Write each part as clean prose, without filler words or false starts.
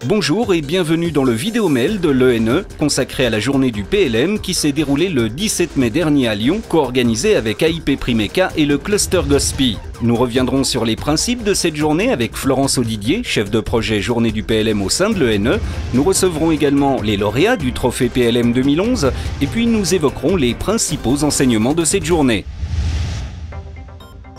Bonjour et bienvenue dans le vidéo-mail de l'ENE consacré à la journée du PLM qui s'est déroulée le 17 mai dernier à Lyon, co-organisée avec AIP Primeca et le Cluster Gospi. Nous reviendrons sur les principes de cette journée avec Florence Audidier, chef de projet journée du PLM au sein de l'ENE. Nous recevrons également les lauréats du trophée PLM 2011 et puis nous évoquerons les principaux enseignements de cette journée.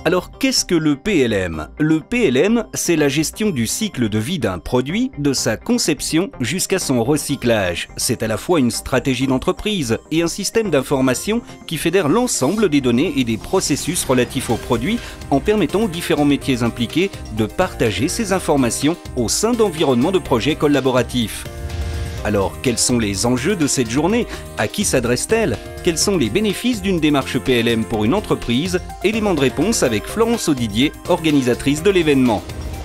Alors qu'est-ce que le PLM? Le PLM, c'est la gestion du cycle de vie d'un produit, de sa conception jusqu'à son recyclage. C'est à la fois une stratégie d'entreprise et un système d'information qui fédère l'ensemble des données et des processus relatifs au produit en permettant aux différents métiers impliqués de partager ces informations au sein d'environnements de projets collaboratifs. Alors, quels sont les enjeux de cette journée? À qui s'adresse-t-elle? Quels sont les bénéfices d'une démarche PLM pour une entreprise? Élément de réponse avec Florence Audidier, organisatrice de l'événement.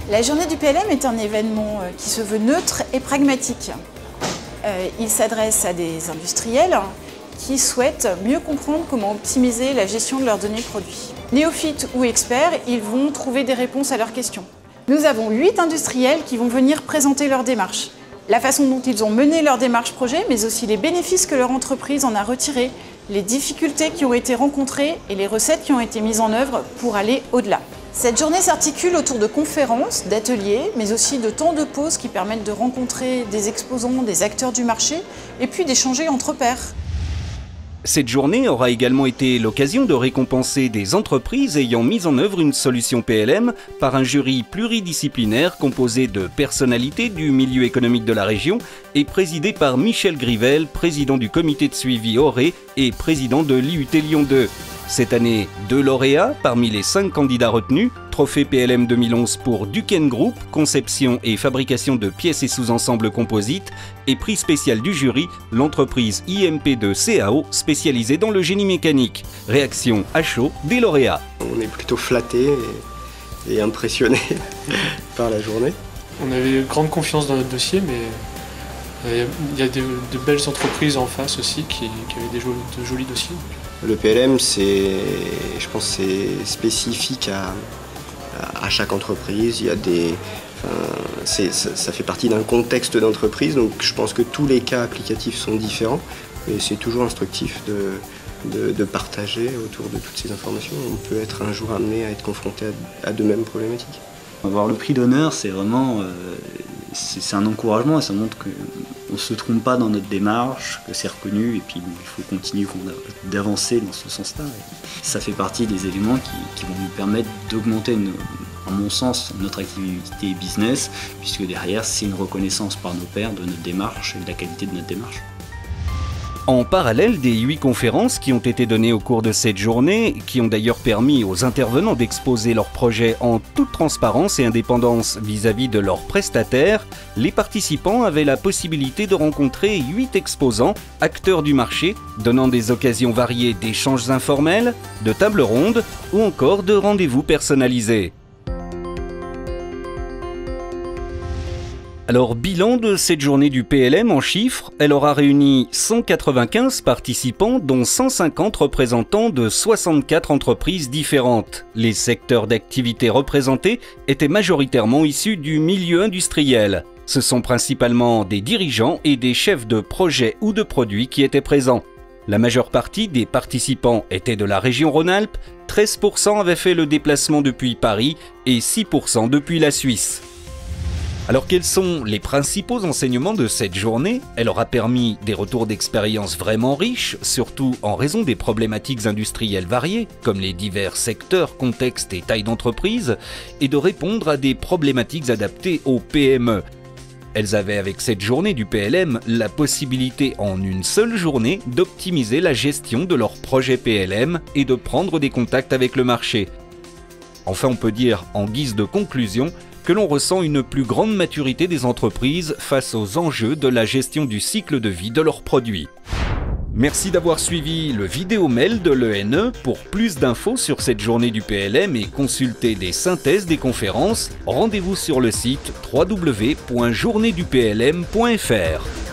La journée du PLM est un événement qui se veut neutre et pragmatique. Il s'adresse à des industriels qui souhaitent mieux comprendre comment optimiser la gestion de leurs données produits. Néophytes ou experts, ils vont trouver des réponses à leurs questions. Nous avons 8 industriels qui vont venir présenter leur démarche. La façon dont ils ont mené leur démarche projet, mais aussi les bénéfices que leur entreprise en a retirés, les difficultés qui ont été rencontrées et les recettes qui ont été mises en œuvre pour aller au-delà. Cette journée s'articule autour de conférences, d'ateliers, mais aussi de temps de pause qui permettent de rencontrer des exposants, des acteurs du marché et puis d'échanger entre pairs. Cette journée aura également été l'occasion de récompenser des entreprises ayant mis en œuvre une solution PLM par un jury pluridisciplinaire composé de personnalités du milieu économique de la région et présidé par Michel Grivel, président du comité de suivi ORE et président de l'IUT Lyon 2. Cette année, 2 lauréats parmi les 5 candidats retenus, trophée PLM 2011 pour Duquesne Group, conception et fabrication de pièces et sous-ensembles composites, et prix spécial du jury, l'entreprise IMP2 CAO spécialisée dans le génie mécanique. Réaction à chaud des lauréats. On est plutôt flatté et impressionné par la journée. On avait grande confiance dans notre dossier, mais il y a de belles entreprises en face aussi qui avaient de jolis dossiers. Le PLM, je pense, c'est spécifique à chaque entreprise. Il y a ça fait partie d'un contexte d'entreprise, donc je pense que tous les cas applicatifs sont différents, mais c'est toujours instructif de partager autour de toutes ces informations. On peut être un jour amené à être confronté à de mêmes problématiques. Avoir le prix d'honneur, c'est vraiment c'est un encouragement et ça montre qu'on ne se trompe pas dans notre démarche, que c'est reconnu et puis il faut continuer d'avancer dans ce sens-là. Ça fait partie des éléments qui vont nous permettre d'augmenter, à mon sens, notre activité business, puisque derrière, c'est une reconnaissance par nos pairs de notre démarche et de la qualité de notre démarche. En parallèle des 8 conférences qui ont été données au cours de cette journée, qui ont d'ailleurs permis aux intervenants d'exposer leurs projets en toute transparence et indépendance vis-à-vis de leurs prestataires, les participants avaient la possibilité de rencontrer 8 exposants, acteurs du marché, donnant des occasions variées d'échanges informels, de tables rondes ou encore de rendez-vous personnalisés. Alors, bilan de cette journée du PLM en chiffres, elle aura réuni 195 participants, dont 150 représentants de 64 entreprises différentes. Les secteurs d'activité représentés étaient majoritairement issus du milieu industriel. Ce sont principalement des dirigeants et des chefs de projets ou de produits qui étaient présents. La majeure partie des participants étaient de la région Rhône-Alpes, 13% avaient fait le déplacement depuis Paris et 6% depuis la Suisse. Alors quels sont les principaux enseignements de cette journée? Elle aura permis des retours d'expérience vraiment riches, surtout en raison des problématiques industrielles variées, comme les divers secteurs, contextes et tailles d'entreprise, et de répondre à des problématiques adaptées aux PME. Elles avaient avec cette journée du PLM la possibilité en une seule journée d'optimiser la gestion de leur projet PLM et de prendre des contacts avec le marché. Enfin, on peut dire en guise de conclusion que l'on ressent une plus grande maturité des entreprises face aux enjeux de la gestion du cycle de vie de leurs produits. Merci d'avoir suivi le vidéo-mail de l'ENE. Pour plus d'infos sur cette journée du PLM et consulter des synthèses des conférences, rendez-vous sur le site www.journeduplm.fr.